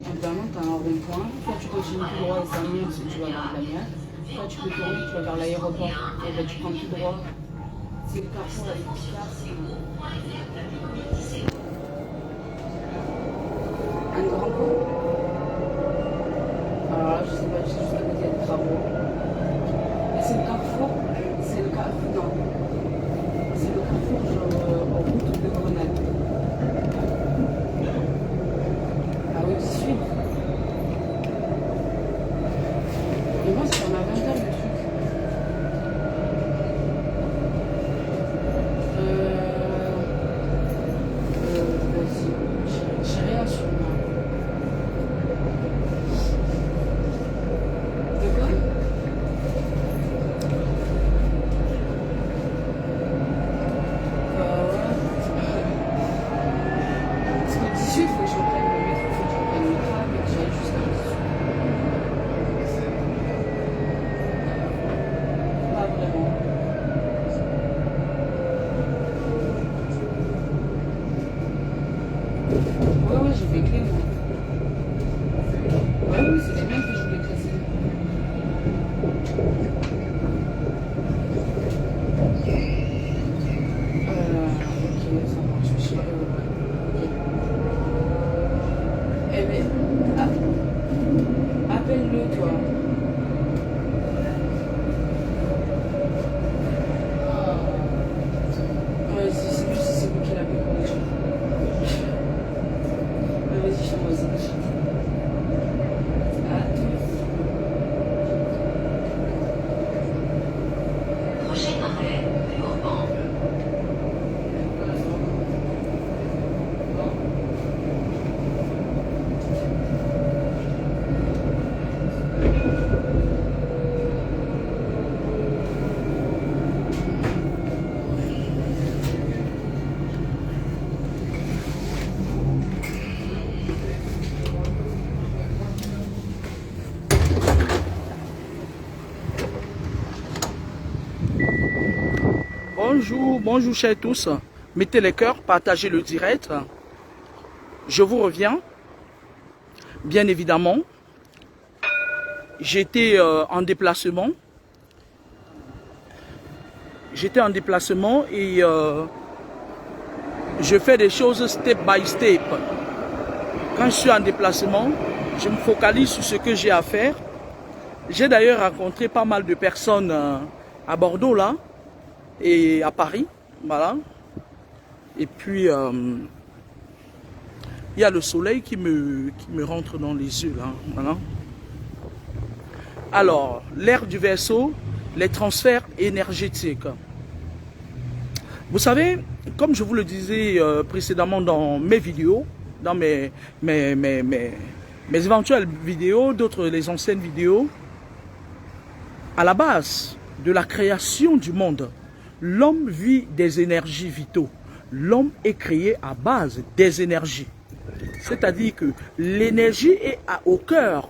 Évidemment, tu as un rond-point, soit tu continues tout droit et ça monte si tu vas dans la lumière, soit tu peux tourner, tu vas vers l'aéroport, et ben tu prends tout droit. C'est le carrefour avec Picard. Un grand coup. Alors là, je sais pas, je sais juste à côté, il y a des travaux. Et c'est le carrefour, c'est le carrefour, non. C'est le carrefour genre en route de Grenade. Ah oui, tu suis. Et moi, c'est à 20h le truc. Vas-y, j'ai rien sur moi. De quoi? Parce que 18, il faut que je reprenne le métro, il faut que je reprenne le tram et que j'aille jusqu'à 18. Pas vraiment. Ouais, j'ai des clés, moi. Ouais, oui, c'est les mêmes que je voulais casser. Ok, ça marche. Je sais pas. Eh ben, appelle-le, toi. Vas-y, c'est juste si c'est vous qui l'appelle pour les gens. Vas-y, je t'envoie ça. Prochain arrêt, Urban. Bonjour, bonjour chers tous. Mettez les cœurs, partagez le direct. Je vous reviens. Bien évidemment, j'étais en déplacement. J'étais en déplacement et je fais des choses step by step. Quand je suis en déplacement, je me focalise sur ce que j'ai à faire. J'ai d'ailleurs rencontré pas mal de personnes à Bordeaux là et à Paris, voilà. Et puis il y a le soleil qui me rentre dans les yeux là, voilà. Alors, l'ère du Verseau, les transferts énergétiques. Vous savez, comme je vous le disais précédemment dans mes vidéos, dans mes éventuelles vidéos, d'autres les anciennes vidéos, à la base de la création du monde, l'homme vit des énergies vitaux. L'homme est créé à base des énergies. C'est-à-dire que l'énergie est au cœur.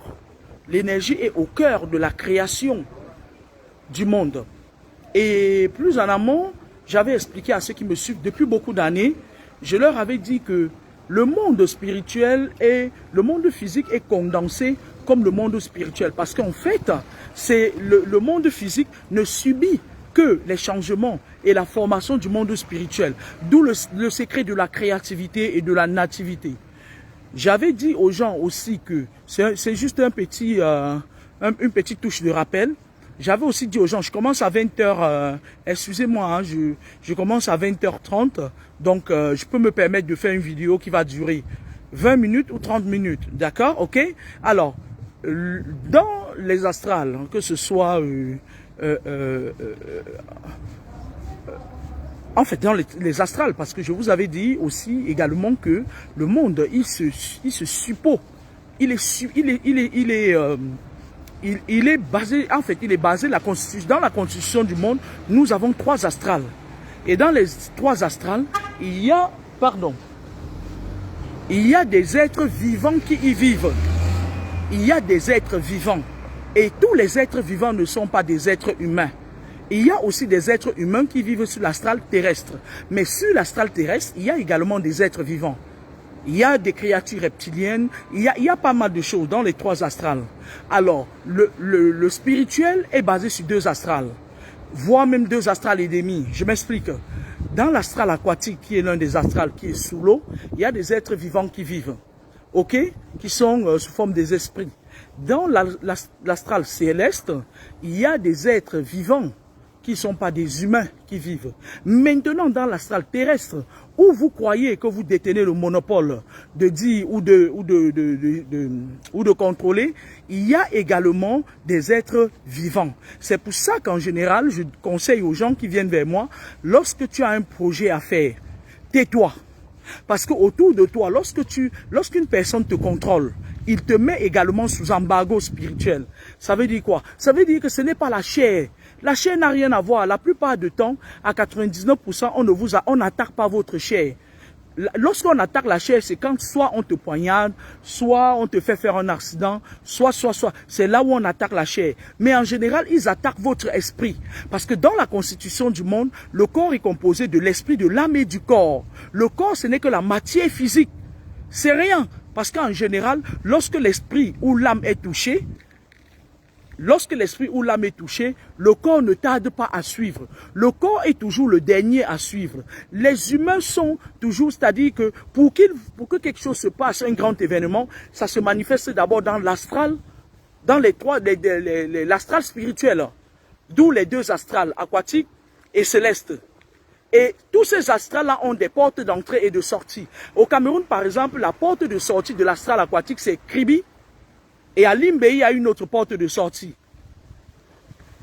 L'énergie est au cœur de la création du monde. Et plus en amont, j'avais expliqué à ceux qui me suivent depuis beaucoup d'années, je leur avais dit que le monde spirituel et le monde physique est condensé comme le monde spirituel. Parce qu'en fait, le monde physique ne subit que les changements et la formation du monde spirituel. D'où le secret de la créativité et de la nativité. J'avais dit aux gens aussi que c'est juste une petite touche de rappel. J'avais aussi dit aux gens, je commence à 20h, excusez-moi, hein, je commence à 20h30, donc je peux me permettre de faire une vidéo qui va durer 20 minutes ou 30 minutes, d'accord, ok? Alors, dans les astrales, que ce soit... en fait, dans les astrales, parce que je vous avais dit aussi également que le monde, il se suppose, il est basé, en fait, il est basé dans la constitution du monde. Nous avons 3 astrales. Et dans les 3 astrales, il y a des êtres vivants qui y vivent. Il y a des êtres vivants. Et tous les êtres vivants ne sont pas des êtres humains. Il y a aussi des êtres humains qui vivent sur l'astral terrestre. Mais sur l'astral terrestre, il y a également des êtres vivants. il y a des créatures reptiliennes, il y a pas mal de choses dans les 3 astrales. Alors, le spirituel est basé sur 2 astrales, voire même 2 astrales et demi. Je m'explique. Dans l'astral aquatique, qui est l'un des astrales qui est sous l'eau, il y a des êtres vivants qui vivent, ok, qui sont sous forme des esprits. Dans l'astral céleste, il y a des êtres vivants qui ne sont pas des humains qui vivent. Maintenant, dans l'astral terrestre, où vous croyez que vous détenez le monopole de dire ou de contrôler, il y a également des êtres vivants. C'est pour ça qu'en général, je conseille aux gens qui viennent vers moi, lorsque tu as un projet à faire, tais-toi. Parce qu'autour de toi, lorsqu'une personne te contrôle, il te met également sous embargo spirituel. Ça veut dire quoi? Ça veut dire que ce n'est pas la chair. La chair n'a rien à voir. La plupart du temps, à 99%, on n'attaque pas votre chair. Lorsqu'on attaque la chair, c'est quand soit on te poignarde, soit on te fait faire un accident, soit. C'est là où on attaque la chair. Mais en général, ils attaquent votre esprit. Parce que dans la constitution du monde, le corps est composé de l'esprit, de l'âme et du corps. Le corps, ce n'est que la matière physique. C'est rien. Parce qu'en général, lorsque l'esprit ou l'âme est touché, le corps ne tarde pas à suivre. Le corps est toujours le dernier à suivre. Les humains sont toujours, c'est-à-dire que pour que quelque chose se passe, un grand événement, ça se manifeste d'abord dans l'astral, dans l'astral spirituel, d'où les 2 astrales, aquatiques et célestes. Et tous ces astrales-là ont des portes d'entrée et de sortie. Au Cameroun, par exemple, la porte de sortie de l'astral aquatique, c'est Kribi. Et à Limbe, il y a une autre porte de sortie.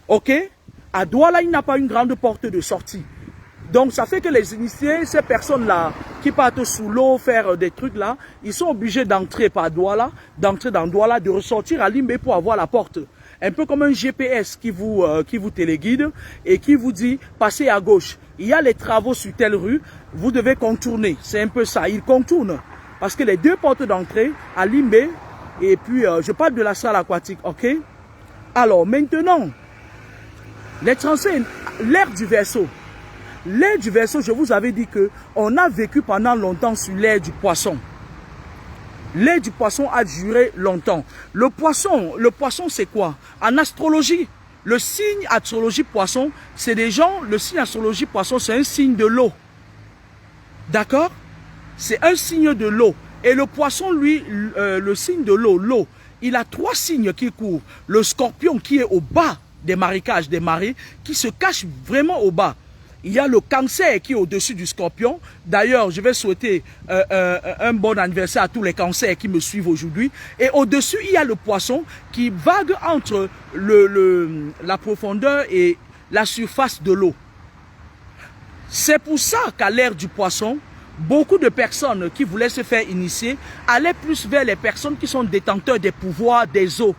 Ok? À Douala, il n'y a pas une grande porte de sortie. Donc, ça fait que les initiés, ces personnes-là, qui partent sous l'eau, faire des trucs là, ils sont obligés d'entrer par Douala, d'entrer dans Douala, de ressortir à Limbe pour avoir la porte. Un peu comme un GPS qui vous téléguide et qui vous dit, passez à gauche. Il y a les travaux sur telle rue, vous devez contourner. C'est un peu ça, ils contournent. Parce que les 2 portes d'entrée, à Limbe, et puis je parle de la salle aquatique, ok? Alors maintenant, les transferts, l'ère du Verseau. L'ère du Verseau, je vous avais dit que on a vécu pendant longtemps sur l'ère du Poisson. L'ère du Poisson a duré longtemps. Le poisson c'est quoi? En astrologie, le signe astrologie Poisson, c'est des gens, le signe astrologie Poisson, c'est un signe de l'eau. D'accord? C'est un signe de l'eau. Et le Poisson, lui, le signe de l'eau, il a 3 signes qui courent. Le Scorpion qui est au bas des marécages, des marées, qui se cache vraiment au bas. Il y a le Cancer qui est au-dessus du Scorpion. D'ailleurs, je vais souhaiter un bon anniversaire à tous les cancers qui me suivent aujourd'hui. Et au-dessus, il y a le Poisson qui vague entre la profondeur et la surface de l'eau. C'est pour ça qu'à l'ère du Poisson, beaucoup de personnes qui voulaient se faire initier allaient plus vers les personnes qui sont détenteurs des pouvoirs des eaux.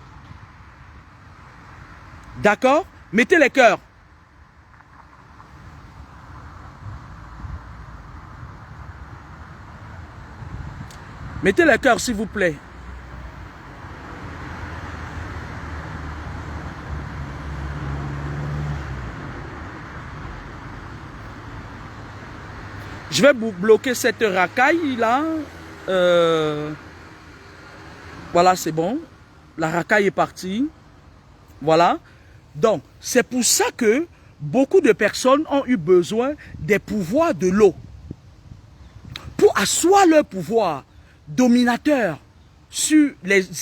D'accord? Mettez les cœurs. Mettez les cœurs, s'il vous plaît. Je vais bloquer cette racaille là. Voilà, c'est bon. La racaille est partie. Voilà. Donc, c'est pour ça que beaucoup de personnes ont eu besoin des pouvoirs de l'eau. Pour asseoir leur pouvoir dominateur sur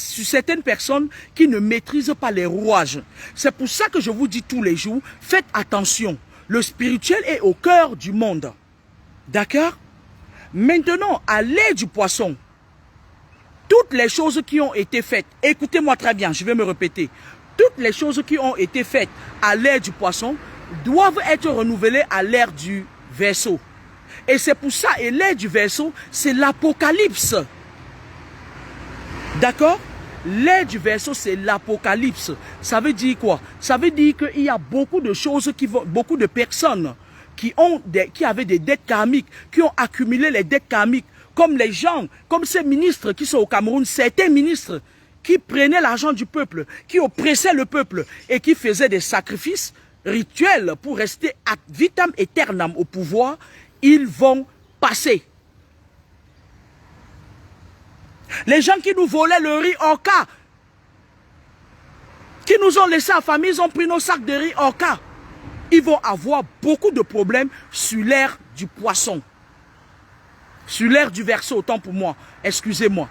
certaines personnes qui ne maîtrisent pas les rouages. C'est pour ça que je vous dis tous les jours, faites attention. Le spirituel est au cœur du monde. D'accord? Maintenant, à l'ère du Poisson, toutes les choses qui ont été faites, écoutez-moi très bien, je vais me répéter. Toutes les choses qui ont été faites à l'ère du Poisson doivent être renouvelées à l'ère du Verseau. Et c'est pour ça, et l'ère du Verseau, c'est l'Apocalypse. D'accord? L'ère du Verseau, c'est l'Apocalypse. Ça veut dire quoi? Ça veut dire qu'il y a beaucoup de choses, beaucoup de personnes qui avaient des dettes karmiques, qui ont accumulé les dettes karmiques, comme les gens, comme ces ministres qui sont au Cameroun, certains ministres qui prenaient l'argent du peuple, qui oppressaient le peuple et qui faisaient des sacrifices rituels pour rester ad vitam aeternam au pouvoir, ils vont passer. Les gens qui nous volaient le riz Orca, qui nous ont laissé à famille, ils ont pris nos sacs de riz Orca. Ils vont avoir beaucoup de problèmes sur l'ère du poisson. Sur l'ère du Verseau, autant pour moi. Excusez-moi.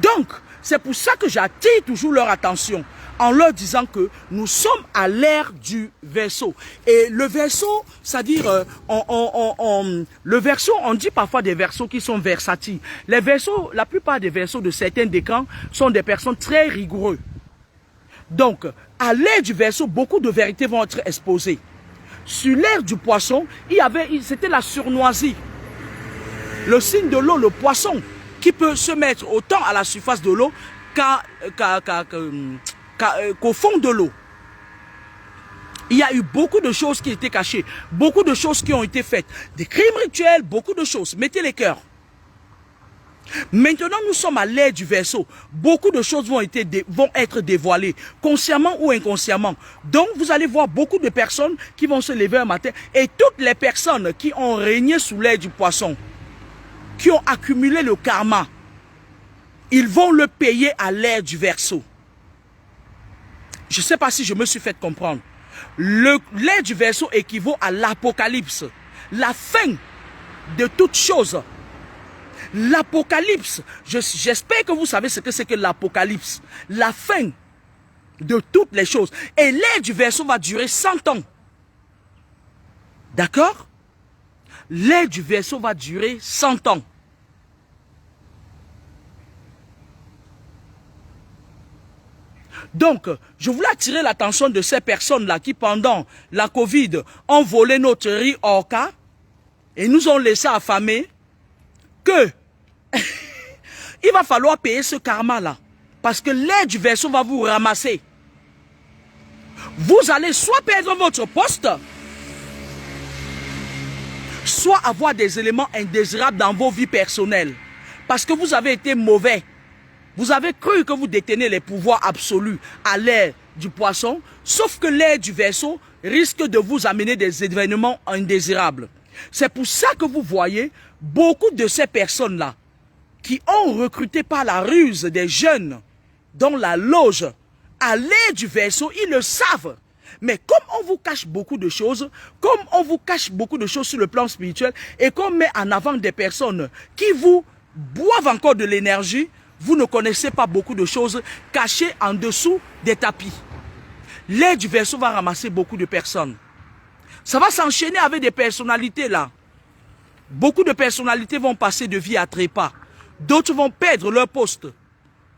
Donc, c'est pour ça que j'attire toujours leur attention en leur disant que nous sommes à l'ère du Verseau. Et le Verseau, c'est-à-dire, le Verseau, on dit parfois des Verseaux qui sont versatiles. Les Verseaux, la plupart des Verseaux de certains décans sont des personnes très rigoureuses. Donc, à l'ère du Verseau, beaucoup de vérités vont être exposées. Sur l'ère du Poisson, c'était la surnoisie. Le signe de l'eau, le poisson, qui peut se mettre autant à la surface de l'eau qu'au fond de l'eau. Il y a eu beaucoup de choses qui étaient cachées, beaucoup de choses qui ont été faites, des crimes rituels, beaucoup de choses. Mettez les cœurs. Maintenant, nous sommes à l'ère du Verseau. Beaucoup de choses vont être dévoilées, consciemment ou inconsciemment. Donc, vous allez voir beaucoup de personnes qui vont se lever un matin et toutes les personnes qui ont régné sous l'ère du Poisson, qui ont accumulé le karma, ils vont le payer à l'ère du Verseau. Je ne sais pas si je me suis fait comprendre. L'ère du Verseau équivaut à l'Apocalypse, la fin de toutes choses. L'Apocalypse, j'espère que vous savez ce que c'est que l'Apocalypse, la fin de toutes les choses. Et l'ère du Verseau va durer 100 ans. D'accord? L'ère du Verseau va durer 100 ans. Donc, je voulais attirer l'attention de ces personnes-là qui, pendant la Covid, ont volé notre riz Orca et nous ont laissé affamer, que il va falloir payer ce karma-là. Parce que l'ère du Verseau va vous ramasser. Vous allez soit perdre votre poste, soit avoir des éléments indésirables dans vos vies personnelles. Parce que vous avez été mauvais. Vous avez cru que vous détenez les pouvoirs absolus à l'ère du Poisson, sauf que l'ère du Verseau risque de vous amener des événements indésirables. C'est pour ça que vous voyez beaucoup de ces personnes-là qui ont recruté par la ruse des jeunes dans la loge à l'ère du Verseau, ils le savent. Mais comme on vous cache beaucoup de choses, comme on vous cache beaucoup de choses sur le plan spirituel et qu'on met en avant des personnes qui vous boivent encore de l'énergie, vous ne connaissez pas beaucoup de choses cachées en dessous des tapis. L'ère du Verseau va ramasser beaucoup de personnes. Ça va s'enchaîner avec des personnalités là. Beaucoup de personnalités vont passer de vie à trépas. D'autres vont perdre leur poste.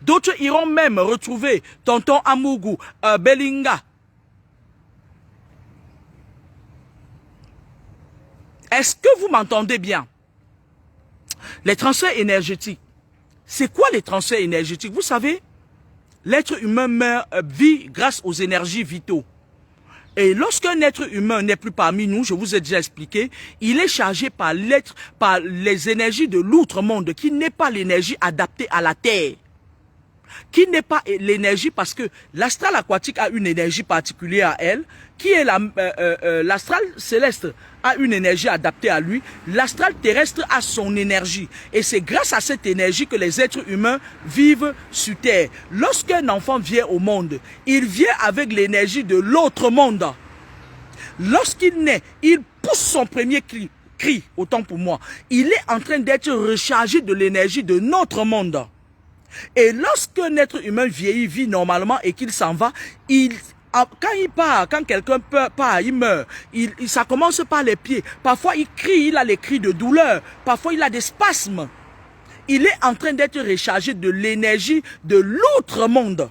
D'autres iront même retrouver Tonton Amougou, Belinga. Est-ce que vous m'entendez bien? Les transferts énergétiques. C'est quoi les transferts énergétiques? Vous savez, l'être humain vit grâce aux énergies vitaux. Et lorsqu'un être humain n'est plus parmi nous, je vous ai déjà expliqué, il est chargé par les énergies de l'outre-monde, qui n'est pas l'énergie adaptée à la Terre. Qui n'est pas l'énergie, parce que l'astral aquatique a une énergie particulière à elle, qui est l'astral céleste a une énergie adaptée à lui, l'astral terrestre a son énergie. Et c'est grâce à cette énergie que les êtres humains vivent sur Terre. Lorsqu'un enfant vient au monde, il vient avec l'énergie de l'autre monde. Lorsqu'il naît, il pousse son premier cri, autant pour moi. Il est en train d'être rechargé de l'énergie de notre monde. Et lorsqu'un être humain vieillit, vit normalement et qu'il s'en va, quand il part, quand quelqu'un part, il meurt, ça commence par les pieds. Parfois il crie, il a les cris de douleur. Parfois il a des spasmes. Il est en train d'être rechargé de l'énergie de l'autre monde.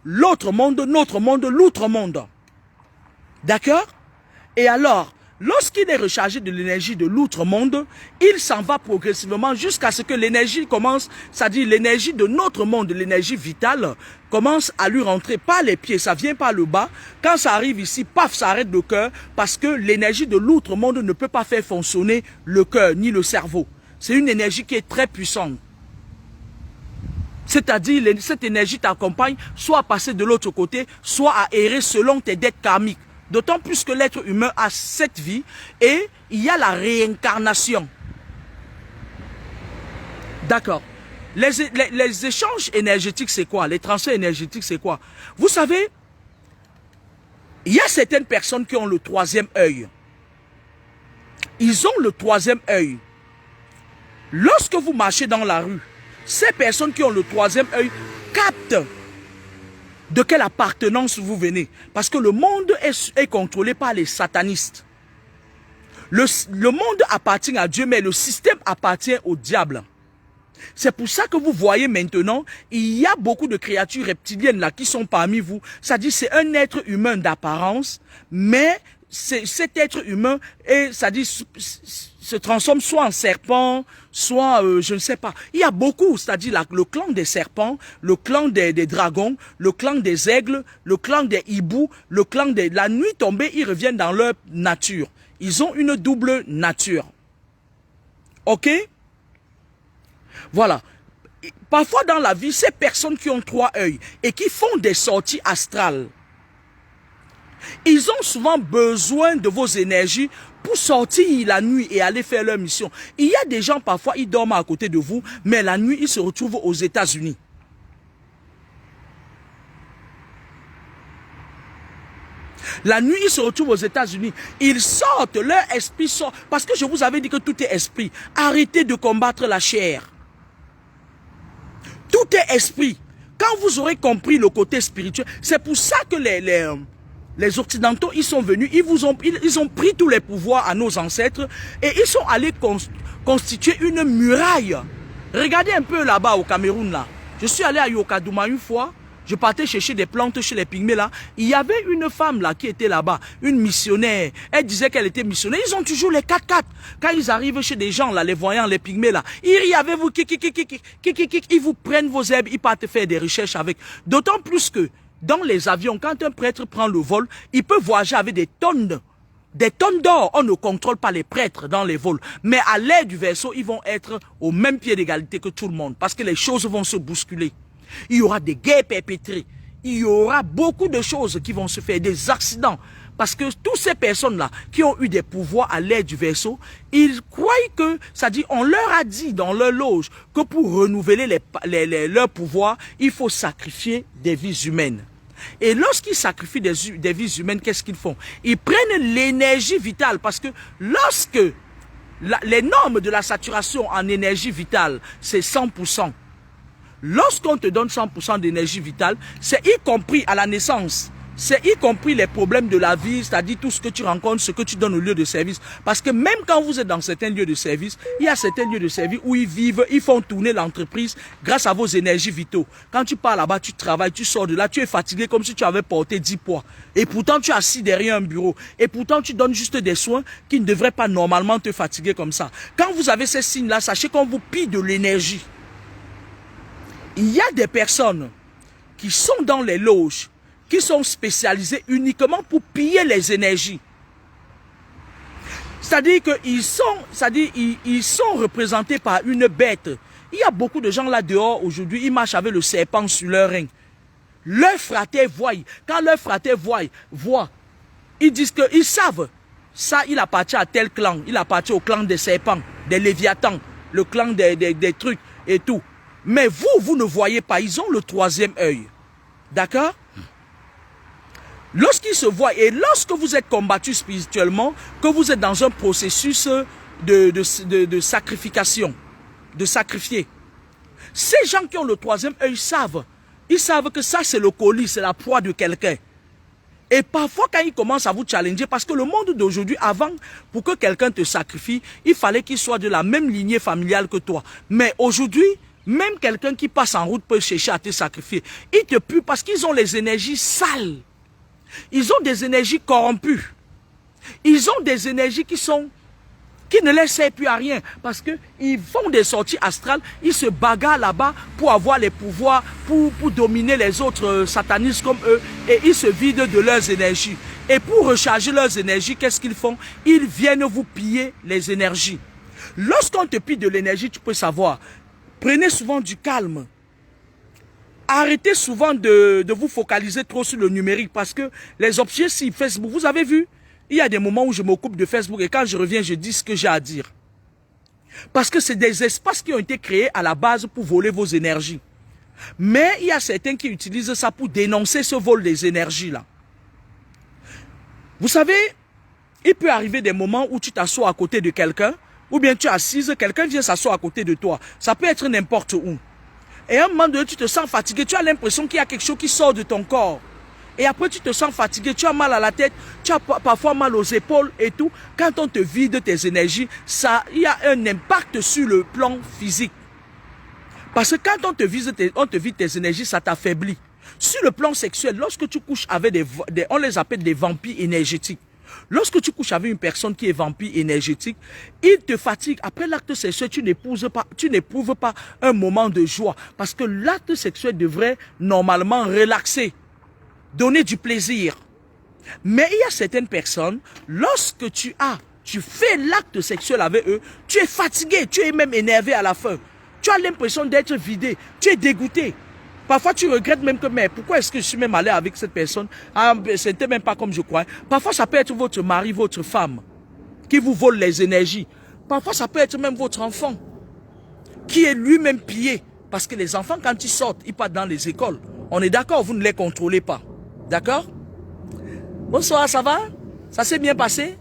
L'autre monde, notre monde, l'autre monde. D'accord? Et alors, lorsqu'il est rechargé de l'énergie de l'autre monde, il s'en va progressivement jusqu'à ce que l'énergie commence, c'est-à-dire l'énergie de notre monde, l'énergie vitale, commence à lui rentrer par les pieds, ça vient par le bas. Quand ça arrive ici, paf, ça arrête le cœur, parce que l'énergie de l'autre monde ne peut pas faire fonctionner le cœur ni le cerveau. C'est une énergie qui est très puissante. C'est-à-dire, cette énergie t'accompagne soit à passer de l'autre côté, soit à errer selon tes dettes karmiques. D'autant plus que l'être humain a cette vie et il y a la réincarnation. D'accord. Les échanges énergétiques, c'est quoi? Les transferts énergétiques, c'est quoi? Vous savez, il y a certaines personnes qui ont le troisième œil. Ils ont le troisième œil. Lorsque vous marchez dans la rue, ces personnes qui ont le troisième œil captent de quelle appartenance vous venez. Parce que le monde est contrôlé par les satanistes. Le monde appartient à Dieu, mais le système appartient au diable. C'est pour ça que vous voyez maintenant, il y a beaucoup de créatures reptiliennes là qui sont parmi vous. C'est-à-dire c'est un être humain d'apparence, mais cet être humain se transforme soit en serpent, soit je ne sais pas. Il y a beaucoup, c'est-à-dire le clan des serpents, le clan des dragons, le clan des aigles, le clan des hiboux, le clan des... La nuit tombée, ils reviennent dans leur nature. Ils ont une double nature. Ok? Voilà. Parfois dans la vie, ces personnes qui ont trois œils et qui font des sorties astrales, ils ont souvent besoin de vos énergies pour sortir la nuit et aller faire leur mission. Il y a des gens, parfois, ils dorment à côté de vous, mais la nuit, ils se retrouvent aux États-Unis. La nuit, ils se retrouvent aux États-Unis. Ils sortent, leur esprit sort. Parce que je vous avais dit que tout est esprit. Arrêtez de combattre la chair. Tout est esprit. Quand vous aurez compris le côté spirituel, c'est pour ça que les Occidentaux, ils sont venus, ils ont pris tous les pouvoirs à nos ancêtres et ils sont allés constituer une muraille. Regardez un peu là-bas au Cameroun, là. Je suis allé à Yokadouma une fois, je partais chercher des plantes chez les pygmées là. Il y avait une femme là qui était là-bas, une missionnaire. Elle disait qu'elle était missionnaire. Ils ont toujours les 4x4. Quand ils arrivent chez des gens là, les voyants, les pygmées là, ils rient avec vous, ils vous prennent vos herbes, ils partent faire des recherches avec. D'autant plus que dans les avions, quand un prêtre prend le vol, il peut voyager avec des tonnes d'or. On ne contrôle pas les prêtres dans les vols. Mais à l'aide du vaisseau, ils vont être au même pied d'égalité que tout le monde. Parce que les choses vont se bousculer. Il y aura des guerres perpétrées. Il y aura beaucoup de choses qui vont se faire, des accidents. Parce que toutes ces personnes-là qui ont eu des pouvoirs à l'aide du vaisseau, ils croient que, c'est-à-dire, on leur a dit dans leur loge que pour renouveler leurs pouvoirs, il faut sacrifier des vies humaines. Et lorsqu'ils sacrifient des vies humaines, qu'est-ce qu'ils font? Ils prennent l'énergie vitale parce que lorsque les normes de la saturation en énergie vitale, c'est 100%. Lorsqu'on te donne 100% d'énergie vitale, c'est y compris à la naissance. C'est y compris les problèmes de la vie, c'est-à-dire tout ce que tu rencontres, ce que tu donnes au lieu de service. Parce que même quand vous êtes dans certains lieux de service, il y a certains lieux de service où ils vivent, ils font tourner l'entreprise grâce à vos énergies vitaux. Quand tu pars là-bas, tu travailles, tu sors de là, tu es fatigué comme si tu avais porté 10 poids. Et pourtant, tu es assis derrière un bureau. Et pourtant, tu donnes juste des soins qui ne devraient pas normalement te fatiguer comme ça. Quand vous avez ces signes-là, sachez qu'on vous pille de l'énergie. Il y a des personnes qui sont dans les loges, qui sont spécialisés uniquement pour piller les énergies. C'est-à-dire qu'ils sont représentés par une bête. Il y a beaucoup de gens là dehors aujourd'hui, ils marchent avec le serpent sur leur rein. Leurs fratres voient. Quand leurs fratres voient, ils disent qu'ils savent. Ça, il appartient à tel clan. Il appartient au clan des serpents, des léviathans, le clan des trucs et tout. Mais vous ne voyez pas. Ils ont le troisième œil. D'accord? Lorsqu'ils se voient et lorsque vous êtes combattu spirituellement, que vous êtes dans un processus de sacrification, de sacrifier, ces gens qui ont le troisième œil savent. Ils savent que ça c'est le colis, c'est la proie de quelqu'un. Et parfois quand ils commencent à vous challenger, parce que le monde d'aujourd'hui, avant, pour que quelqu'un te sacrifie, il fallait qu'il soit de la même lignée familiale que toi. Mais aujourd'hui, même quelqu'un qui passe en route peut chercher à te sacrifier. Ils te puent parce qu'ils ont les énergies sales. Ils ont des énergies corrompues. Ils ont des énergies qui ne les servent plus à rien. Parce qu'ils font des sorties astrales. Ils se bagarrent là-bas pour avoir les pouvoirs, pour dominer les autres satanistes comme eux. Et ils se vident de leurs énergies. Et pour recharger leurs énergies, qu'est-ce qu'ils font? Ils viennent vous piller les énergies. Lorsqu'on te pille de l'énergie, tu peux savoir. Prenez souvent du calme. Arrêtez souvent de vous focaliser trop sur le numérique parce que les options si Facebook, vous avez vu, il y a des moments où je m'occupe de Facebook et quand je reviens, je dis ce que j'ai à dire. Parce que c'est des espaces qui ont été créés à la base pour voler vos énergies. Mais il y a certains qui utilisent ça pour dénoncer ce vol des énergies-là. Vous savez, il peut arriver des moments où tu t'assois à côté de quelqu'un, ou bien tu es assise, quelqu'un vient s'asseoir à côté de toi. Ça peut être n'importe où. Et à un moment donné, tu te sens fatigué, tu as l'impression qu'il y a quelque chose qui sort de ton corps. Et après, tu te sens fatigué, tu as mal à la tête, tu as parfois mal aux épaules et tout. Quand on te vide tes énergies, il y a un impact sur le plan physique. Parce que quand on te vide tes énergies, ça t'affaiblit. Sur le plan sexuel, lorsque tu couches avec on les appelle des vampires énergétiques. Lorsque tu couches avec une personne qui est vampire énergétique, il te fatigue. Après l'acte sexuel, tu n'éprouves pas un moment de joie. Parce que l'acte sexuel devrait normalement relaxer, donner du plaisir. Mais il y a certaines personnes, lorsque tu fais l'acte sexuel avec eux, tu es fatigué, tu es même énervé à la fin. Tu as l'impression d'être vidé, tu es dégoûté. Parfois, tu regrettes même que, mais pourquoi est-ce que je suis même allé avec cette personne? Ah, c'était même pas comme je croyais. Parfois, ça peut être votre mari, votre femme, qui vous vole les énergies. Parfois, ça peut être même votre enfant, qui est lui-même pillé. Parce que les enfants, quand ils sortent, ils partent dans les écoles. On est d'accord, vous ne les contrôlez pas. D'accord? Bonsoir, ça va? Ça s'est bien passé?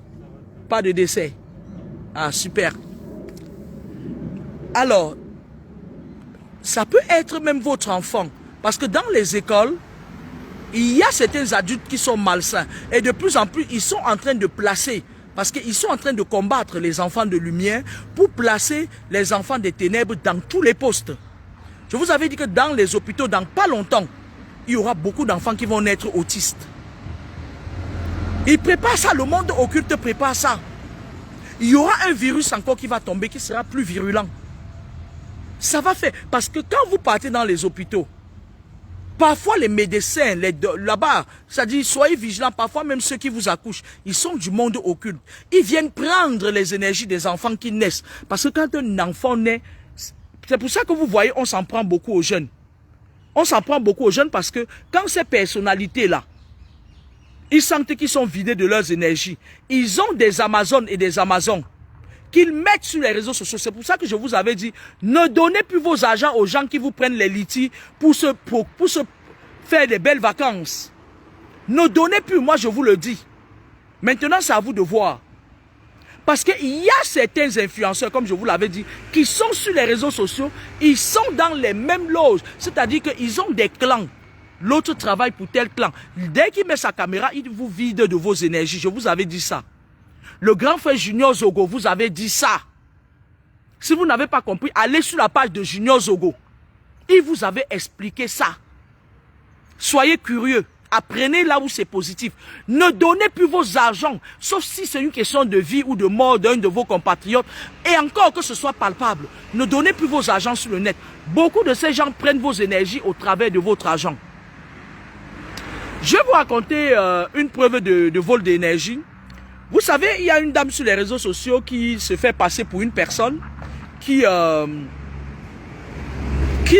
Pas de décès. Ah, super. Alors, ça peut être même votre enfant. Parce que dans les écoles, il y a certains adultes qui sont malsains. Et de plus en plus, ils sont en train de placer. Parce qu'ils sont en train de combattre les enfants de lumière pour placer les enfants des ténèbres dans tous les postes. Je vous avais dit que dans les hôpitaux, dans pas longtemps, il y aura beaucoup d'enfants qui vont naître autistes. Ils préparent ça, le monde occulte prépare ça. Il y aura un virus encore qui va tomber, qui sera plus virulent. Ça va faire, parce que quand vous partez dans les hôpitaux, parfois les médecins, là-bas, c'est-à-dire soyez vigilants, parfois même ceux qui vous accouchent, ils sont du monde occulte. Ils viennent prendre les énergies des enfants qui naissent. Parce que quand un enfant naît, c'est pour ça que vous voyez, on s'en prend beaucoup aux jeunes. On s'en prend beaucoup aux jeunes parce que quand ces personnalités-là, ils sentent qu'ils sont vidés de leurs énergies, ils ont des Amazones et des Amazons qu'ils mettent sur les réseaux sociaux. C'est pour ça que je vous avais dit, ne donnez plus vos argent aux gens qui vous prennent les litiges pour se faire des belles vacances. Ne donnez plus, moi je vous le dis. Maintenant, c'est à vous de voir. Parce qu'il y a certains influenceurs, comme je vous l'avais dit, qui sont sur les réseaux sociaux, ils sont dans les mêmes loges. C'est-à-dire qu'ils ont des clans. L'autre travaille pour tel clan. Dès qu'il met sa caméra, il vous vide de vos énergies. Je vous avais dit ça. Le grand frère Junior Zogo vous avait dit ça. Si vous n'avez pas compris, allez sur la page de Junior Zogo. Il vous avait expliqué ça. Soyez curieux. Apprenez là où c'est positif. Ne donnez plus vos argents, sauf si c'est une question de vie ou de mort d'un de vos compatriotes. Et encore que ce soit palpable. Ne donnez plus vos argents sur le net. Beaucoup de ces gens prennent vos énergies au travers de votre argent. Je vais vous raconter une preuve de vol d'énergie. Vous savez, il y a une dame sur les réseaux sociaux qui se fait passer pour une personne qui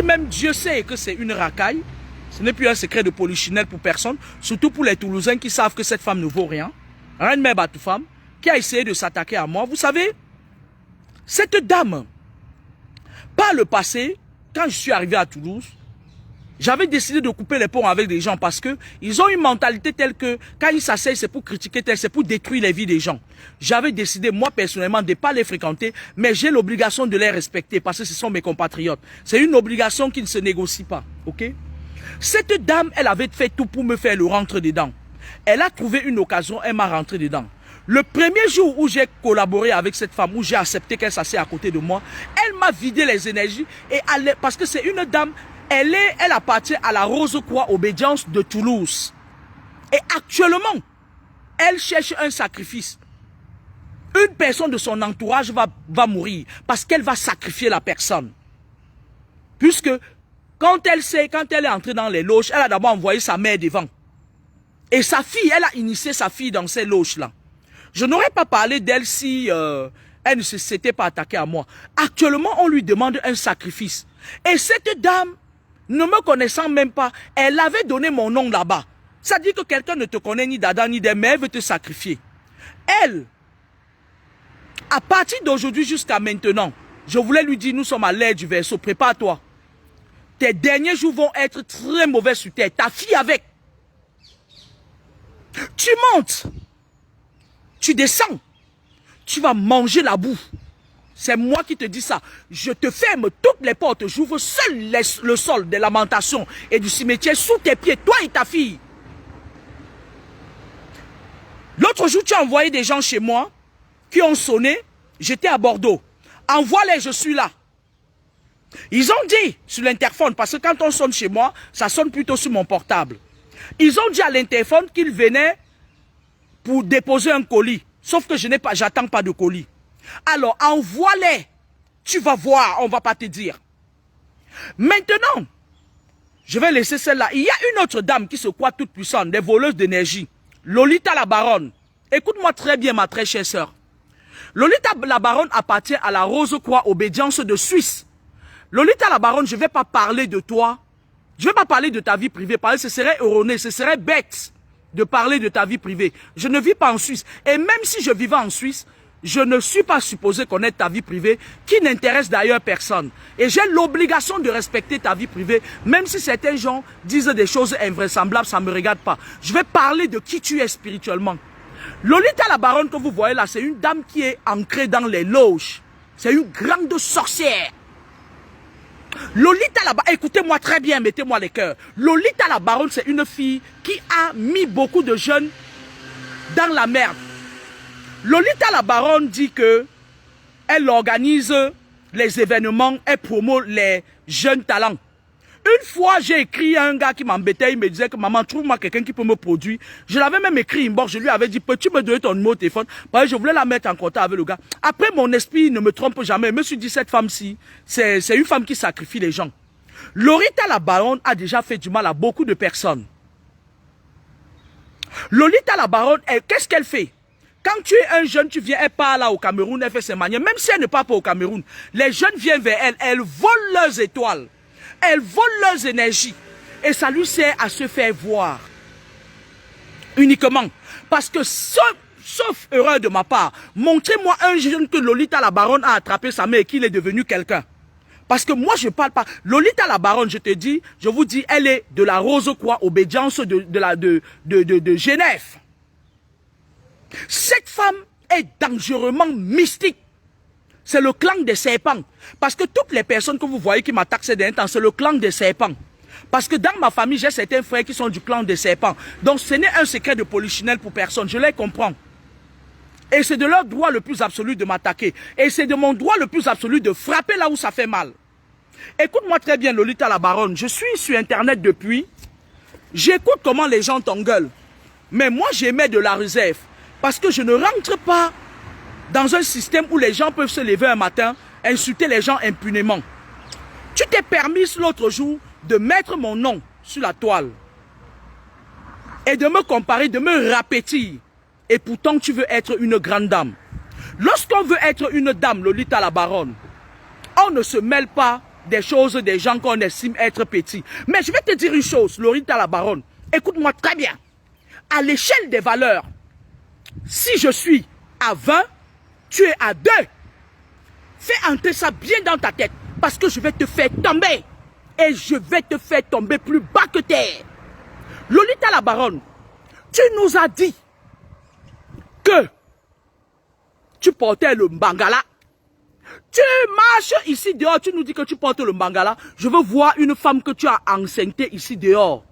même Dieu sait que c'est une racaille. Ce n'est plus un secret de polichinelle pour personne, surtout pour les Toulousains qui savent que cette femme ne vaut rien. Rien de même à toute femme, qui a essayé de s'attaquer à moi. Vous savez, cette dame, par le passé, quand je suis arrivé à Toulouse, j'avais décidé de couper les ponts avec des gens parce que ils ont une mentalité telle que quand ils s'asseyent, c'est pour critiquer, c'est pour détruire les vies des gens. J'avais décidé, moi personnellement, de ne pas les fréquenter, mais j'ai l'obligation de les respecter parce que ce sont mes compatriotes. C'est une obligation qui ne se négocie pas, ok? Cette dame, elle avait fait tout pour me faire le rentre dedans. Elle a trouvé une occasion, elle m'a rentré dedans. Le premier jour où j'ai collaboré avec cette femme, où j'ai accepté qu'elle s'assied à côté de moi, elle m'a vidé les énergies et parce que c'est une dame. Elle appartient à la Rose-Croix Obédience de Toulouse. Et actuellement, elle cherche un sacrifice. Une personne de son entourage va mourir parce qu'elle va sacrifier la personne. Puisque quand elle est entrée dans les loges, elle a d'abord envoyé sa mère devant. Et sa fille, elle a initié sa fille dans ces loges-là. Je n'aurais pas parlé d'elle si elle ne s'était pas attaquée à moi. Actuellement, on lui demande un sacrifice. Et cette dame, ne me connaissant même pas, elle avait donné mon nom là-bas. Ça dit que quelqu'un ne te connaît ni d'Adam ni d'Ève, mais elle veut te sacrifier. Elle, À partir d'aujourd'hui jusqu'à maintenant, je voulais lui dire, nous sommes à l'ère du Verseau, prépare-toi. Tes derniers jours vont être très mauvais sur terre. Ta fille avec. Tu montes. Tu descends. Tu vas manger la boue. C'est moi qui te dis ça. Je te ferme toutes les portes. J'ouvre seul le sol des lamentations et du cimetière sous tes pieds, toi et ta fille. L'autre jour, tu as envoyé des gens chez moi qui ont sonné. J'étais à Bordeaux. Envoie-les, je suis là. Ils ont dit sur l'interphone, parce que quand on sonne chez moi, ça sonne plutôt sur mon portable. Ils ont dit à l'interphone qu'ils venaient pour déposer un colis. Sauf que je n'ai pas, j'attends pas de colis. Alors, envoie-les. Tu vas voir, on va pas te dire. Maintenant, je vais laisser celle-là. Il y a une autre dame qui se croit toute puissante, des voleuses d'énergie. Lolita la Baronne. Écoute-moi très bien, ma très chère sœur. Lolita la Baronne appartient à la Rose-Croix Obédience de Suisse. Lolita la Baronne, je ne vais pas parler de toi. Je ne vais pas parler de ta vie privée. Parce que ce serait erroné, ce serait bête de parler de ta vie privée. Je ne vis pas en Suisse. Et même si je vivais en Suisse, je ne suis pas supposé connaître ta vie privée, qui n'intéresse d'ailleurs personne. Et j'ai l'obligation de respecter ta vie privée, même si certains gens disent des choses invraisemblables, ça ne me regarde pas. Je vais parler de qui tu es spirituellement. Lolita la Baronne que vous voyez là, c'est une dame qui est ancrée dans les loges. C'est une grande sorcière. Lolita la Baronne, écoutez-moi très bien, mettez-moi les cœurs. Lolita la Baronne, c'est une fille qui a mis beaucoup de jeunes dans la merde. Lolita la Baronne dit que elle organise les événements, elle promeut les jeunes talents. Une fois, j'ai écrit à un gars qui m'embêtait, il me disait que maman, trouve-moi quelqu'un qui peut me produire. Je l'avais même écrit inbox, je lui avais dit, peux-tu me donner ton numéro de téléphone? Parce que je voulais la mettre en contact avec le gars. Après, mon esprit ne me trompe jamais. Je me suis dit, cette femme-ci, c'est une femme qui sacrifie les gens. Lolita la Baronne a déjà fait du mal à beaucoup de personnes. Lolita la Baronne, qu'est-ce qu'elle fait? Quand tu es un jeune, tu viens, elle part là au Cameroun, elle fait ses manières. Même si elle ne part pas au Cameroun, les jeunes viennent vers elle, elle vole leurs étoiles. Elle vole leurs énergies. Et ça lui sert à se faire voir. Uniquement. Parce que sauf erreur de ma part, montrez-moi un jeune que Lolita la Baronne a attrapé sa mère et qu'il est devenu quelqu'un. Parce que moi, je ne parle pas. Lolita la Baronne, je te dis, je vous dis, elle est de la Rose-Croix Obédience de Genève. Cette femme est dangereusement mystique. C'est le clan des serpents. Parce que toutes les personnes que vous voyez qui m'attaquent ces derniers temps, c'est le clan des serpents. Parce que dans ma famille, j'ai certains frères qui sont du clan des serpents. Donc ce n'est un secret de polichinelle pour personne. Je les comprends. Et c'est de leur droit le plus absolu de m'attaquer. Et c'est de mon droit le plus absolu de frapper là où ça fait mal. Écoute-moi très bien, Lolita la Baronne. Je suis sur Internet depuis. J'écoute comment les gens t'engueulent. Mais moi, j'émets de la réserve. Parce que je ne rentre pas dans un système où les gens peuvent se lever un matin, insulter les gens impunément. Tu t'es permis l'autre jour de mettre mon nom sur la toile et de me comparer, de me rapétir. Et pourtant, tu veux être une grande dame. Lorsqu'on veut être une dame, Lolita la Baronne, on ne se mêle pas des choses des gens qu'on estime être petits. Mais je vais te dire une chose, Lolita la Baronne, écoute-moi très bien. À l'échelle des valeurs, si je suis à 20, tu es à 2. Fais entrer ça bien dans ta tête. Parce que je vais te faire tomber. Et je vais te faire tomber plus bas que terre. Lolita la Baronne, tu nous as dit que tu portais le mbangala. Tu marches ici dehors, tu nous dis que tu portes le mbangala. Je veux voir une femme que tu as enceintée ici dehors.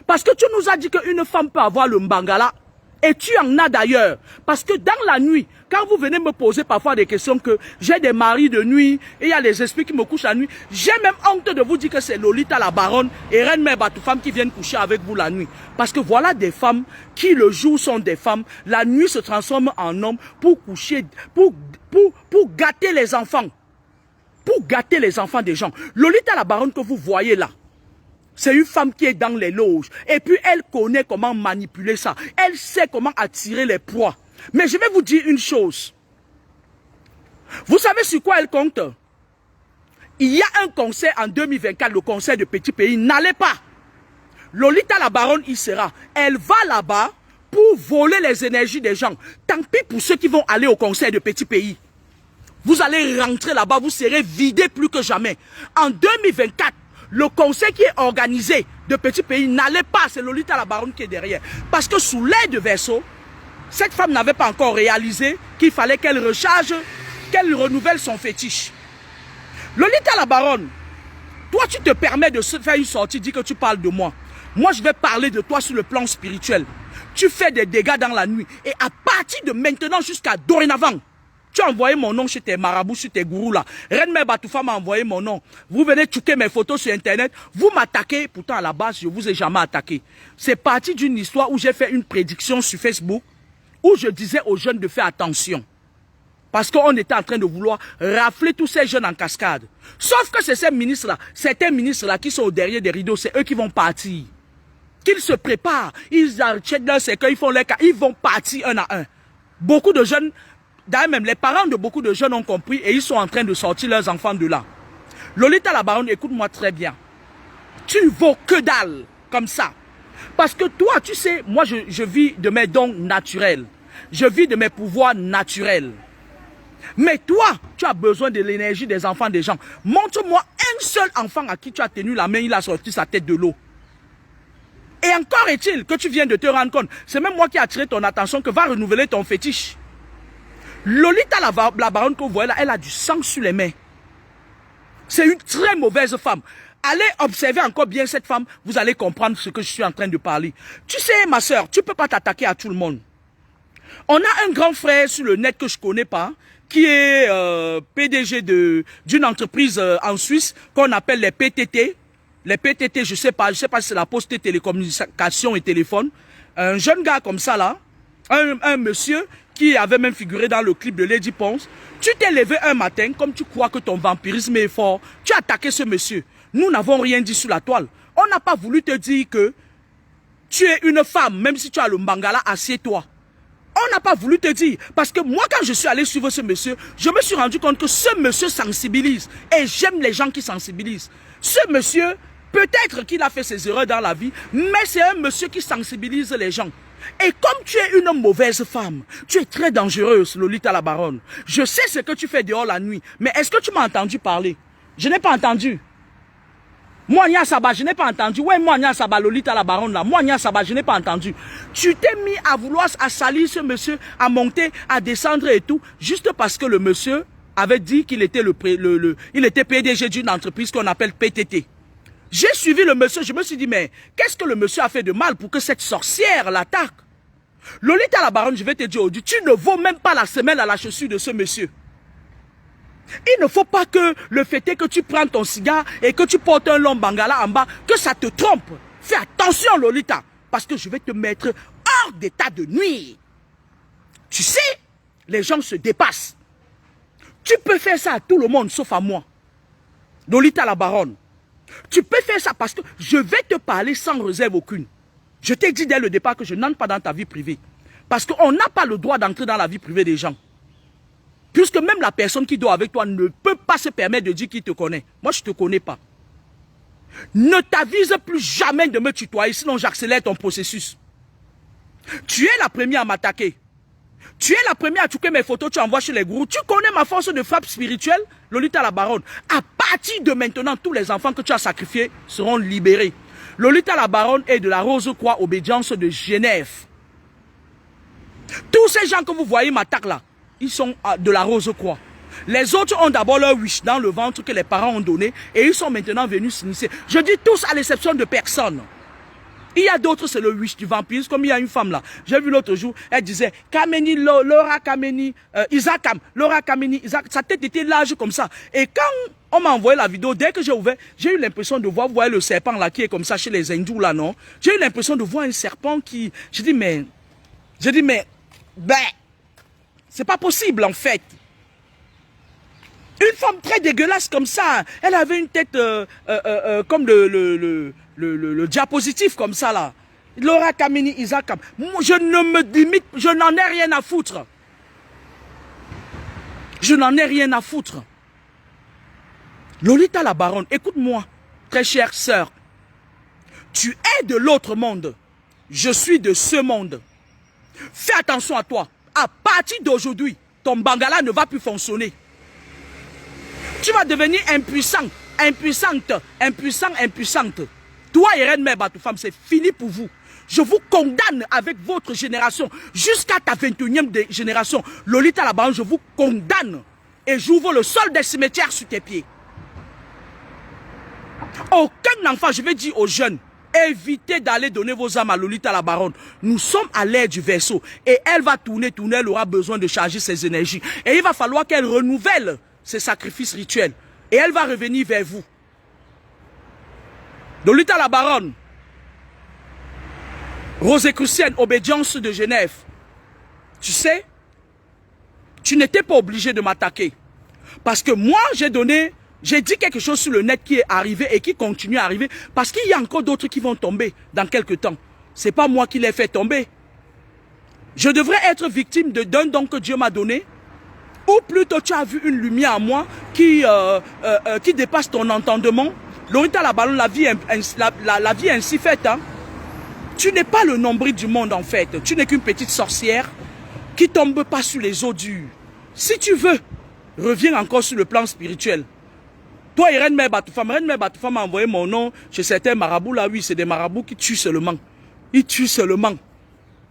Parce que tu nous as dit qu'une femme peut avoir le mbangala. Et tu en as d'ailleurs. Parce que dans la nuit, quand vous venez me poser parfois des questions que j'ai des maris de nuit, et il y a les esprits qui me couchent la nuit, j'ai même honte de vous dire que c'est Lolita la Baronne et Reine Mère Batoufam qui viennent coucher avec vous la nuit. Parce que voilà des femmes qui le jour sont des femmes, la nuit se transforment en hommes pour coucher, pour gâter les enfants. Pour gâter les enfants des gens. Lolita la Baronne que vous voyez là, c'est une femme qui est dans les loges. Et puis, elle connaît comment manipuler ça. Elle sait comment attirer les proies. Mais je vais vous dire une chose. Vous savez sur quoi elle compte? Il y a un concert en 2024, le concert de Petit Pays. N'allez pas. Lolita la Baronne y sera. Elle va là-bas pour voler les énergies des gens. Tant pis pour ceux qui vont aller au conseil de petits pays. Vous allez rentrer là-bas, vous serez vidés plus que jamais. En 2024, le conseil qui est organisé de petits pays n'allait pas, c'est Lolita la Baronne qui est derrière. Parce que sous l'aide de Verseau, cette femme n'avait pas encore réalisé qu'il fallait qu'elle recharge, qu'elle renouvelle son fétiche. Lolita la Baronne, toi tu te permets de faire une sortie, dis que tu parles de moi. Moi je vais parler de toi sur le plan spirituel. Tu fais des dégâts dans la nuit. Et à partir de maintenant jusqu'à dorénavant, tu as envoyé mon nom chez tes marabouts, sur tes gourous là. Reine Mère Batoufa m'a envoyé mon nom. Vous venez checker mes photos sur internet. Vous m'attaquez. Pourtant à la base, je ne vous ai jamais attaqué. C'est parti d'une histoire où j'ai fait une prédiction sur Facebook. Où je disais aux jeunes de faire attention. Parce qu'on était en train de vouloir rafler tous ces jeunes en cascade. Sauf que c'est ces ministres-là, certains ministres-là qui sont au derrière des rideaux, c'est eux qui vont partir. Qu'ils se préparent, ils achètent leur cercueil, ils font les cas, ils vont partir un à un. Beaucoup de jeunes, d'ailleurs même les parents de beaucoup de jeunes ont compris et ils sont en train de sortir leurs enfants de là. Lolita la Baronne, écoute-moi très bien. Tu vaux que dalle, comme ça. Parce que toi, tu sais, moi je vis de mes dons naturels. Je vis de mes pouvoirs naturels. Mais toi, tu as besoin de l'énergie des enfants des gens. Montre-moi un seul enfant à qui tu as tenu la main, il a sorti sa tête de l'eau. Et encore est-il que tu viens de te rendre compte, c'est même moi qui ai attiré ton attention que va renouveler ton fétiche. Lolita la Baronne que vous voyez là, elle a du sang sur les mains. C'est une très mauvaise femme. Allez observer encore bien cette femme, vous allez comprendre ce que je suis en train de parler. Tu sais, ma soeur, tu ne peux pas t'attaquer à tout le monde. On a un grand frère sur le net que je ne connais pas, qui est PDG d'une entreprise en Suisse qu'on appelle les PTT. Les PTT, je sais pas si c'est la poste et télécommunications et téléphone. Un jeune gars comme ça là, un monsieur qui avait même figuré dans le clip de Lady Ponce. Tu t'es levé un matin, comme tu crois que ton vampirisme est fort, tu as attaqué ce monsieur. Nous n'avons rien dit sur la toile. On n'a pas voulu te dire que tu es une femme, même si tu as le mangala, assieds-toi. On n'a pas voulu te dire. Parce que moi, quand je suis allé suivre ce monsieur, je me suis rendu compte que ce monsieur sensibilise. Et j'aime les gens qui sensibilisent. Ce monsieur, peut-être qu'il a fait ses erreurs dans la vie, mais c'est un monsieur qui sensibilise les gens. Et comme tu es une mauvaise femme, tu es très dangereuse, Lolita la Baronne. Je sais ce que tu fais dehors la nuit, mais est-ce que tu m'as entendu parler? Je n'ai pas entendu. Moi, Nia Saba, je n'ai pas entendu. Ouais, moi, Nia Saba, Lolita la Baronne, là. Moi, Nia Saba, je n'ai pas entendu. Tu t'es mis à vouloir salir ce monsieur, à monter, à descendre et tout, juste parce que le monsieur avait dit qu'il était il était PDG d'une entreprise qu'on appelle PTT. J'ai suivi le monsieur, je me suis dit, mais qu'est-ce que le monsieur a fait de mal pour que cette sorcière l'attaque? Lolita la Baronne, je vais te dire aujourd'hui, tu ne vaux même pas la semelle à la chaussure de ce monsieur. Il ne faut pas que le fait est que tu prends ton cigare et que tu portes un long bangala en bas, que ça te trompe. Fais attention, Lolita, parce que je vais te mettre hors d'état de nuire. Tu sais, les gens se dépassent. Tu peux faire ça à tout le monde, sauf à moi. Lolita la Baronne. Tu peux faire ça parce que je vais te parler sans réserve aucune. Je t'ai dit dès le départ que je n'entre pas dans ta vie privée. Parce qu'on n'a pas le droit d'entrer dans la vie privée des gens. Puisque même la personne qui dort avec toi ne peut pas se permettre de dire qu'il te connaît. Moi, je ne te connais pas. Ne t'avise plus jamais de me tutoyer, sinon j'accélère ton processus. Tu es la première à m'attaquer. Tu es la première à checker mes photos, tu envoies chez les gourous. Tu connais ma force de frappe spirituelle, Lolita la Baronne. À partir de maintenant, tous les enfants que tu as sacrifiés seront libérés. Lolita la Baronne est de la Rose-Croix Obédience de Genève. Tous ces gens que vous voyez m'attaquent là, ils sont de la Rose-Croix. Les autres ont d'abord leur wish dans le ventre que les parents ont donné et ils sont maintenant venus s'initier. Je dis tous à l'exception de personne. Il y a d'autres, c'est le wish du vampirisme, comme il y a une femme là. J'ai vu l'autre jour, elle disait Kameni, Laura Kameni, Isakam, Laura Kameni, Isaac. Sa tête était large comme ça. Et quand on m'a envoyé la vidéo, dès que j'ai ouvert, j'ai eu l'impression de voir, vous voyez le serpent là qui est comme ça chez les hindous là, non? J'ai eu l'impression de voir un serpent qui. J'ai dit, mais, ben, c'est pas possible en fait. Une femme très dégueulasse comme ça, elle avait une tête comme le diapositif comme ça là. Laura Kameni Isakam. Moi, je ne me limite, je n'en ai rien à foutre. Je n'en ai rien à foutre. Lolita la Baronne, écoute-moi, très chère sœur. Tu es de l'autre monde. Je suis de ce monde. Fais attention à toi. À partir d'aujourd'hui, ton bangala ne va plus fonctionner. Tu vas devenir impuissant, impuissante, impuissante. Toi et Reine Mère Batoufam, c'est fini pour vous. Je vous condamne avec votre génération, jusqu'à ta 21e génération. Lolita Labaron, je vous condamne. Et j'ouvre le sol des cimetières sur tes pieds. Aucun enfant, je vais dire aux jeunes, évitez d'aller donner vos âmes à Lolita Labaron. Nous sommes à l'ère du Verseau. Et elle va tourner, elle aura besoin de charger ses énergies. Et il va falloir qu'elle renouvelle ses sacrifices rituels. Et elle va revenir vers vous. Lolita Labaron, Rosicrucienne, obédience de Genève. Tu sais, tu n'étais pas obligé de m'attaquer. Parce que moi, j'ai dit quelque chose sur le net qui est arrivé et qui continue à arriver. Parce qu'il y a encore d'autres qui vont tomber dans quelques temps. Ce n'est pas moi qui les fait tomber. Je devrais être victime d'un don que Dieu m'a donné. Ou plutôt tu as vu une lumière en moi qui dépasse ton entendement. Lolita Labaron, la vie est ainsi faite. Hein? Tu n'es pas le nombril du monde en fait. Tu n'es qu'une petite sorcière qui tombe pas sur les eaux dures. Si tu veux, reviens encore sur le plan spirituel. Toi et Reine Mère Batoufam a envoyé mon nom chez certains marabouts. Là, oui, c'est des marabouts qui tuent seulement. Ils tuent seulement.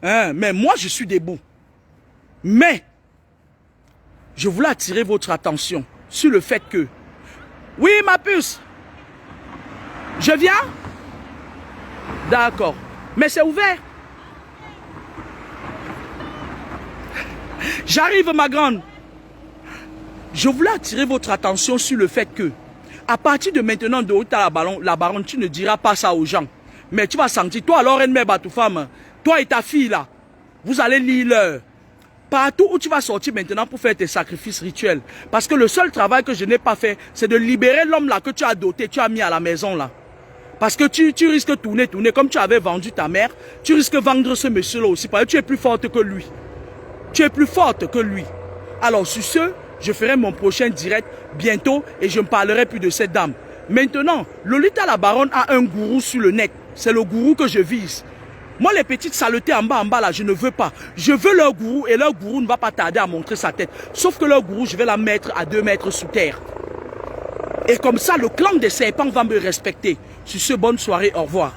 Hein? Mais moi, je suis debout. Mais, je voulais attirer votre attention sur le fait que... Oui, ma puce. Je viens? D'accord. Mais c'est ouvert. J'arrive, ma grande. Je voulais attirer votre attention sur le fait que, à partir de maintenant, de Lolita Labaron, tu ne diras pas ça aux gens. Mais tu vas sentir, toi alors, Reine Mère Batoufam, toi et ta fille là, vous allez lire l'heure. Partout où tu vas sortir maintenant pour faire tes sacrifices rituels. Parce que le seul travail que je n'ai pas fait, c'est de libérer l'homme là que tu as doté, tu as mis à la maison là. Parce que tu risques de tourner, comme tu avais vendu ta mère, tu risques de vendre ce monsieur-là aussi. Parce que tu es plus forte que lui. Tu es plus forte que lui. Alors sur ce, je ferai mon prochain direct bientôt et je ne parlerai plus de cette dame. Maintenant, Lolita Labaron a un gourou sur le net. C'est le gourou que je vise. Moi, les petites saletés en bas là, je ne veux pas. Je veux leur gourou et leur gourou ne va pas tarder à montrer sa tête. Sauf que leur gourou, je vais la mettre à 2 mètres sous terre. Et comme ça, le clan des serpents va me respecter. Sur ce, bonne soirée, au revoir.